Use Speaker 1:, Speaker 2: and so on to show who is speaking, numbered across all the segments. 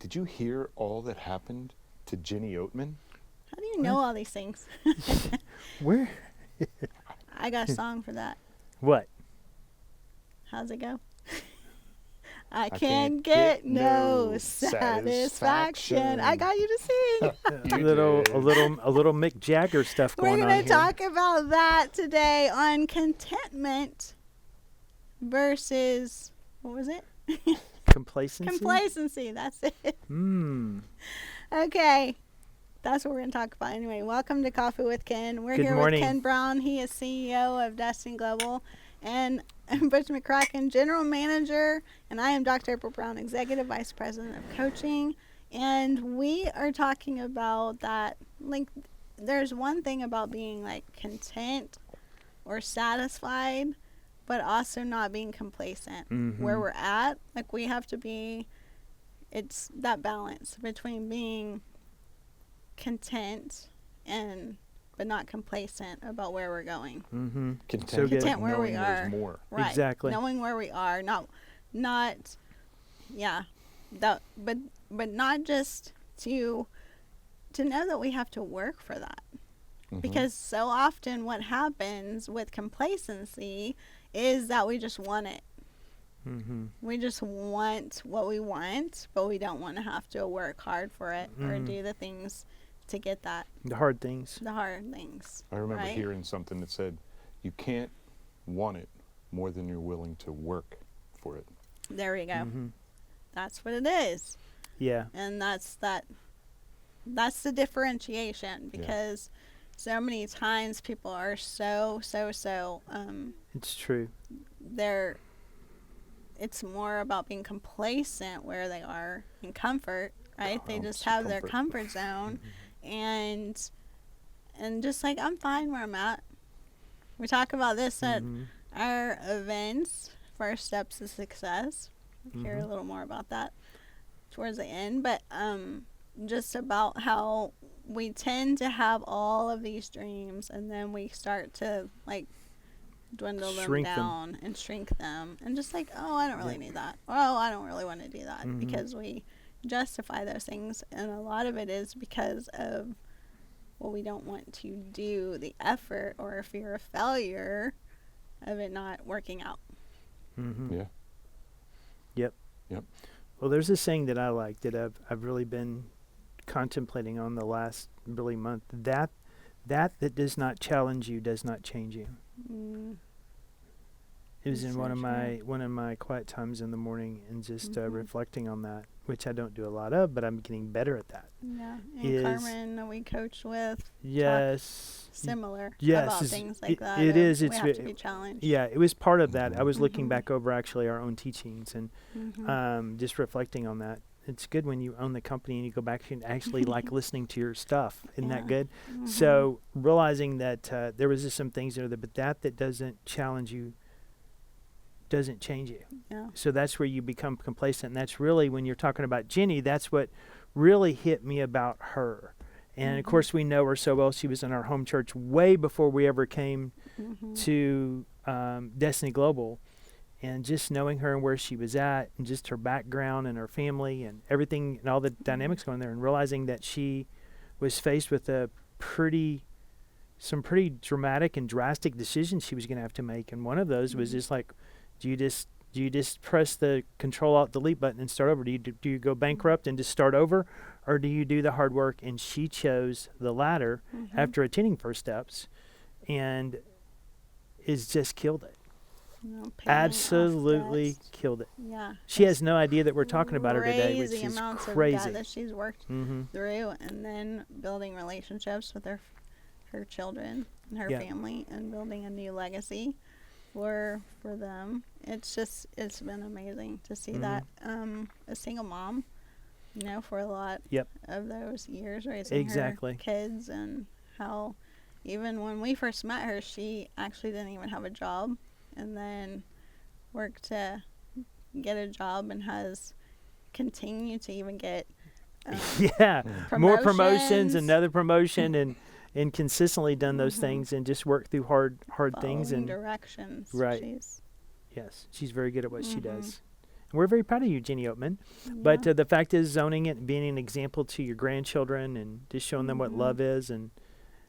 Speaker 1: did you hear all that happened to Jenny Oatman?
Speaker 2: How do you know all these things?
Speaker 3: Where?
Speaker 2: I got a song for that.
Speaker 3: What?
Speaker 2: How's it go? I can't get no satisfaction. I got you to sing.
Speaker 3: A little Mick Jagger stuff
Speaker 2: We're
Speaker 3: going on
Speaker 2: going to
Speaker 3: here.
Speaker 2: talk about that today on contentment versus, what was it?
Speaker 3: Complacency?
Speaker 2: Complacency, that's it. Okay, that's what we're going to talk about anyway. Welcome to Coffee with Ken. We're
Speaker 3: Good
Speaker 2: here
Speaker 3: morning.
Speaker 2: with Ken Brown. He is CEO of Destiny Global, and Butch McCracken, General Manager, and I am Dr. April Brown, Executive Vice President of Coaching. And we are talking about that, like, there's one thing about being, like, content or satisfied, but also not being complacent. Where we're at, like, we have to be, it's that balance between being content and but not complacent about where we're going.
Speaker 1: Content,
Speaker 3: So good.
Speaker 2: Content where
Speaker 1: knowing
Speaker 2: we
Speaker 1: there's
Speaker 2: are.
Speaker 1: more.
Speaker 2: Right.
Speaker 3: Exactly.
Speaker 2: Knowing where we are, not not just to know that we have to work for that. Because so often what happens with complacency is that we just want it. We just want what we want, but we don't want to have to work hard for it or do the things to get that,
Speaker 3: The hard things.
Speaker 2: the hard things.
Speaker 1: I remember
Speaker 2: right?
Speaker 1: hearing something that said, you can't want it more than you're willing to work for it.
Speaker 2: There we go. That's what it is.
Speaker 3: Yeah.
Speaker 2: And that's the differentiation, because so many times people are so
Speaker 3: It's true.
Speaker 2: it's more about being complacent where they are in comfort, right? They just
Speaker 1: It's
Speaker 2: have their
Speaker 1: comfort.
Speaker 2: comfort zone and just like, I'm fine where I'm at. We talk about this at our events, First Steps to Success. We'll hear a little more about that towards the end, but just about how we tend to have all of these dreams and then we start to, like, dwindle
Speaker 3: Shrink
Speaker 2: them
Speaker 3: them.
Speaker 2: down and shrink them and just like, oh, I don't really need that. Oh, I don't really want to do that, because we justify those things, and a lot of it is because of, well, we don't want to do the effort or a fear of failure of it not working out.
Speaker 1: Yeah.
Speaker 3: Yep. Well, there's this saying that I like that I've really been contemplating on the last really month. That does not challenge you does not change you. It was
Speaker 2: That's
Speaker 3: in
Speaker 2: so
Speaker 3: one of my quiet times in the morning, and just reflecting on that, which I don't do a lot of, but I'm getting better at that.
Speaker 2: Yeah. And
Speaker 3: Is-
Speaker 2: Carmen that we coach with,
Speaker 3: Yes.
Speaker 2: similar
Speaker 3: Yes,
Speaker 2: about
Speaker 3: it's-
Speaker 2: things like
Speaker 3: it-
Speaker 2: that.
Speaker 3: it
Speaker 2: of
Speaker 3: is,
Speaker 2: We
Speaker 3: it's
Speaker 2: have to
Speaker 3: ve-
Speaker 2: be challenged.
Speaker 3: Yeah, it was part of that. I was looking back over actually our own teachings and just reflecting on that. It's good when you own the company and you go back and actually like listening to your stuff. Isn't that good? So realizing that there was just some things there, but that doesn't challenge you doesn't change you.
Speaker 2: Yeah.
Speaker 3: So that's where you become complacent. And that's really, when you're talking about Jenny, that's what really hit me about her. And of course, we know her so well. She was in our home church way before we ever came to Destiny Global. And just knowing her and where she was at, and just her background and her family and everything and all the dynamics going there, and realizing that she was faced with some pretty dramatic and drastic decisions she was going to have to make. And one of those was just like, do you just press the Control-Alt-Delete button and start over? Do you go bankrupt and just start over, or do you do the hard work? And she chose the latter after attending First Steps, and is just killed it.
Speaker 2: No, paying off
Speaker 3: Absolutely
Speaker 2: debts.
Speaker 3: killed it.
Speaker 2: Yeah.
Speaker 3: She has no idea that we're talking about her today, which
Speaker 2: Crazy
Speaker 3: is
Speaker 2: amounts of
Speaker 3: crazy.
Speaker 2: debt that she's worked through, and then building relationships with her children and her
Speaker 3: Yeah.
Speaker 2: family, and building a new legacy for them. It's been amazing to see that a single mom, for a lot of those years raising
Speaker 3: Exactly.
Speaker 2: her kids, and how even when we first met her, she actually didn't even have a job, and then worked to get a job and has continued to even get
Speaker 3: more promotions,
Speaker 2: promotions.
Speaker 3: another promotion, and consistently done those things, and just worked through hard things.
Speaker 2: Following
Speaker 3: And
Speaker 2: directions.
Speaker 3: Right. Yes, she's very good at what she does. We're very proud of you, Jenny Oatman. But the fact is, zoning it, being an example to your grandchildren, and just showing them what love is and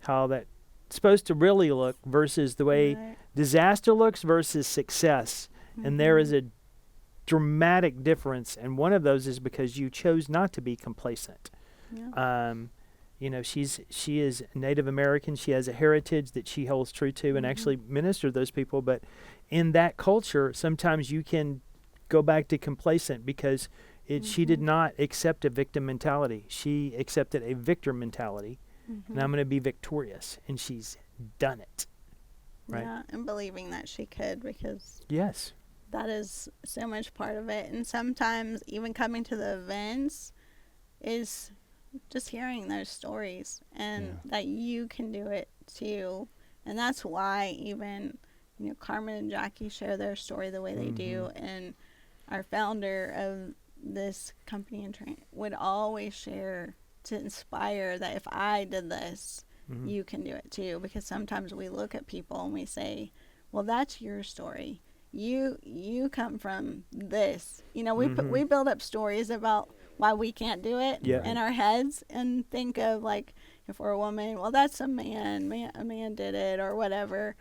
Speaker 3: how that's supposed to really look versus the way
Speaker 2: Right.
Speaker 3: disaster looks versus success. And there is a dramatic difference, and one of those is because you chose not to be complacent.
Speaker 2: Yeah.
Speaker 3: You know, she is Native American. She has a heritage that she holds true to, and actually minister to those people. But in that culture, sometimes you can go back to complacent because she did not accept a victim mentality. She accepted a victor mentality, and I'm going to be victorious, and she's done it. Right?
Speaker 2: Yeah, and believing that she could, because
Speaker 3: Yes.
Speaker 2: that is so much part of it. And sometimes even coming to the events is just hearing those stories, and that you can do it too. And that's why even, you know, Carmen and Jackie share their story the way they do, and our founder of this company and would always share to inspire that if I did this, you can do it too. Because sometimes we look at people and we say, well, that's your story. You come from this. You know, we build up stories about why we can't do it in our heads, and think of, like, if we're a woman, well, that's a man a man did it, or whatever,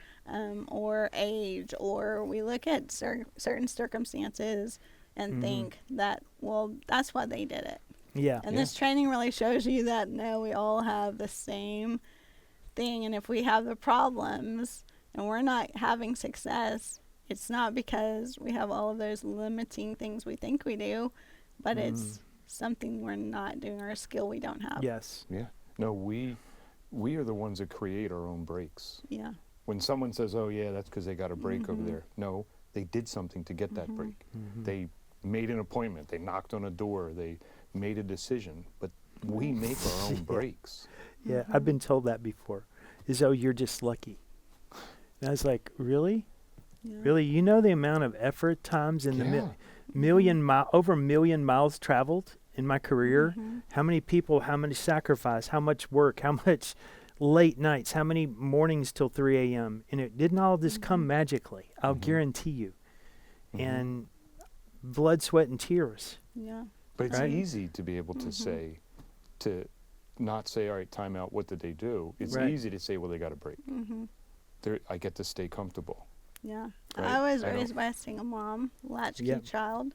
Speaker 2: or age, or we look at certain circumstances and think that, well, that's why they did it.
Speaker 3: Yeah.
Speaker 2: And this training really shows you that, no, we all have the same thing. And if we have the problems and we're not having success, it's not because we have all of those limiting things we think we do, but it's something we're not doing, or a skill we don't have.
Speaker 3: Yes.
Speaker 1: Yeah. No, we are the ones that create our own breaks.
Speaker 2: Yeah.
Speaker 1: When someone says, "Oh yeah, that's because they got a break over there," no, they did something to get that break. They made an appointment. They knocked on a door. They made a decision. But we make our own breaks.
Speaker 3: Yeah, I've been told that before. Is, oh, you're just lucky. And I was like, really?
Speaker 2: Yeah.
Speaker 3: Really? You know the amount of effort times in the over 1 million miles traveled in my career? How many people, how many sacrifice, how much work, how much late nights, how many mornings till 3 a.m. And it didn't all just come magically. I'll guarantee you. And blood, sweat, and tears.
Speaker 2: Yeah.
Speaker 1: But it's
Speaker 3: Right.
Speaker 1: easy to be able to say, to not say, "All right, time out. What did they do?" It's
Speaker 3: Right.
Speaker 1: easy to say, "Well, they got a break." I get to stay comfortable.
Speaker 2: Yeah.
Speaker 1: Right.
Speaker 2: I was
Speaker 1: I don't-
Speaker 2: raised by a single mom, latchkey
Speaker 3: Yep.
Speaker 2: child,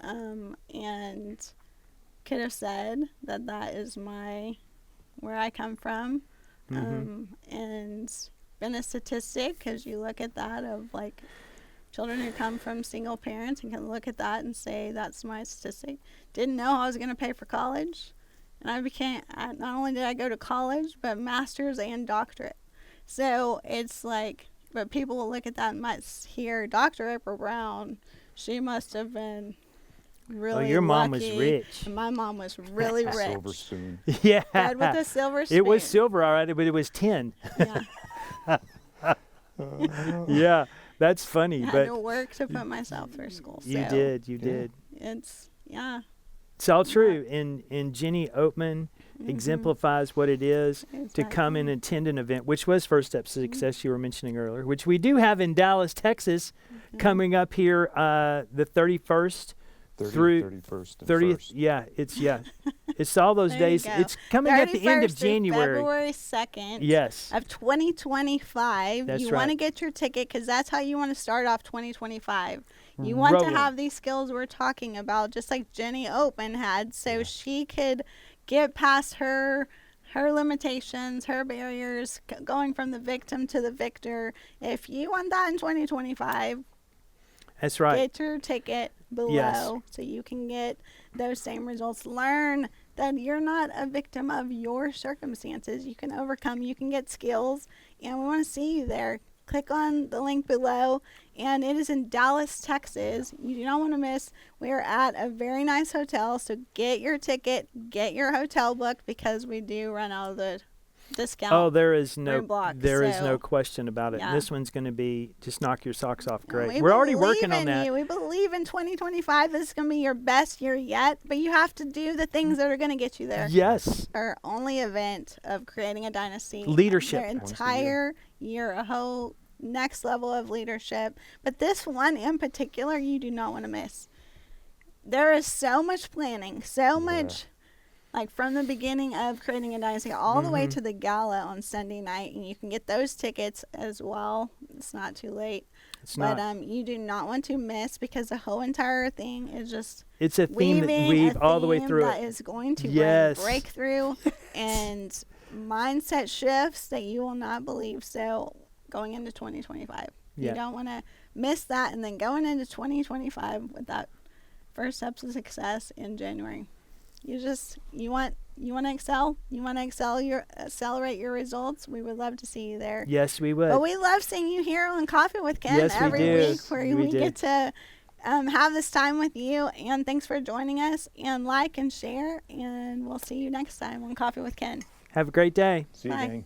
Speaker 2: and could have said that is where I come from, and been a statistic, because you look at that of, like, children who come from single parents and can look at that and say, that's my statistic. Didn't know I was going to pay for college, and not only did I go to college, but master's and doctorate. So it's like, but people will look at that and might hear Dr. April Brown. She must have been really
Speaker 3: your mom was
Speaker 2: lucky.
Speaker 3: rich.
Speaker 2: And my mom was really rich.
Speaker 1: Silver spoon.
Speaker 3: Yeah.
Speaker 2: Fed with a silver spoon.
Speaker 3: It was silver, all right, but it was tin.
Speaker 2: Yeah.
Speaker 3: Yeah, that's funny.
Speaker 2: I had
Speaker 3: But
Speaker 2: to work to put myself through school.
Speaker 3: you
Speaker 2: so
Speaker 3: did.
Speaker 2: It's, yeah.
Speaker 3: It's all true. And Jenny Oatman exemplifies what it is to come and attend an event, which was First Step Success you were mentioning earlier, which we do have in Dallas, Texas, coming up here the 31st
Speaker 1: 30th,
Speaker 3: through
Speaker 1: 31st, and
Speaker 3: 30th.
Speaker 1: 1st.
Speaker 3: Yeah, it's all those
Speaker 2: There you
Speaker 3: days.
Speaker 2: go.
Speaker 3: It's coming at the end of
Speaker 2: 31st through
Speaker 3: January.
Speaker 2: February 2nd.
Speaker 3: Yes.
Speaker 2: Of 2025.
Speaker 3: That's
Speaker 2: you
Speaker 3: right.
Speaker 2: want to get your ticket, because that's how you want to start off 2025. You want
Speaker 3: Rolling.
Speaker 2: to have these skills we're talking about, just like Jenny Oatman had, so she could get past her limitations, her barriers, going from the victim to the victor. If you want that in 2025,
Speaker 3: That's right.
Speaker 2: get your ticket below
Speaker 3: Yes.
Speaker 2: so you can get those same results. Learn that you're not a victim of your circumstances. You can overcome, you can get skills, and we want to see you there. Click on the link below, and it is in Dallas, Texas. You do not want to miss. We are at a very nice hotel, so get your ticket, get your hotel booked, because we do run out of the discount.
Speaker 3: Oh, there is no
Speaker 2: room block,
Speaker 3: no
Speaker 2: so,
Speaker 3: question about it.
Speaker 2: yeah.
Speaker 3: This one's going to be just knock your socks off.
Speaker 2: And
Speaker 3: Great.
Speaker 2: we
Speaker 3: We're already
Speaker 2: believe
Speaker 3: working on
Speaker 2: in
Speaker 3: that.
Speaker 2: you. We believe in 2025. This is going to be your best year yet, but you have to do the things that are going to get you there.
Speaker 3: Yes.
Speaker 2: Our only event of creating a dynasty.
Speaker 3: Leadership.
Speaker 2: Their
Speaker 1: Once a
Speaker 2: entire year, a whole next level of leadership. But this one in particular, you do not want to miss. there is so much planning, so
Speaker 1: Yeah.
Speaker 2: much, like from the beginning of creating a dynasty all the way
Speaker 3: Mhm.
Speaker 2: to the gala on Sunday night, and you can get those tickets as well. It's not too late,
Speaker 3: It's
Speaker 2: but
Speaker 3: not.
Speaker 2: you do not want to miss, because the whole entire thing is just
Speaker 3: It's a theme that
Speaker 2: weaving
Speaker 3: weave
Speaker 2: a
Speaker 3: all the way
Speaker 2: theme
Speaker 3: through
Speaker 2: that
Speaker 3: it.
Speaker 2: is going to
Speaker 3: Yes.
Speaker 2: bring breakthrough and mindset shifts that you will not believe. So going into 2025,
Speaker 3: Yeah.
Speaker 2: you don't want to miss that, and then going into 2025 with that first steps of success in January. You want to excel. You want to accelerate your results. We would love to see you there.
Speaker 3: Yes, we would.
Speaker 2: But we love seeing you here on Coffee with Ken
Speaker 3: Yes, we
Speaker 2: every
Speaker 3: do.
Speaker 2: week, where
Speaker 3: We
Speaker 2: we
Speaker 3: do.
Speaker 2: get to have this time with you. And thanks for joining us. And like and share. And we'll see you next time on Coffee with Ken.
Speaker 3: Have a great day.
Speaker 1: See you,
Speaker 2: Bye.
Speaker 1: gang.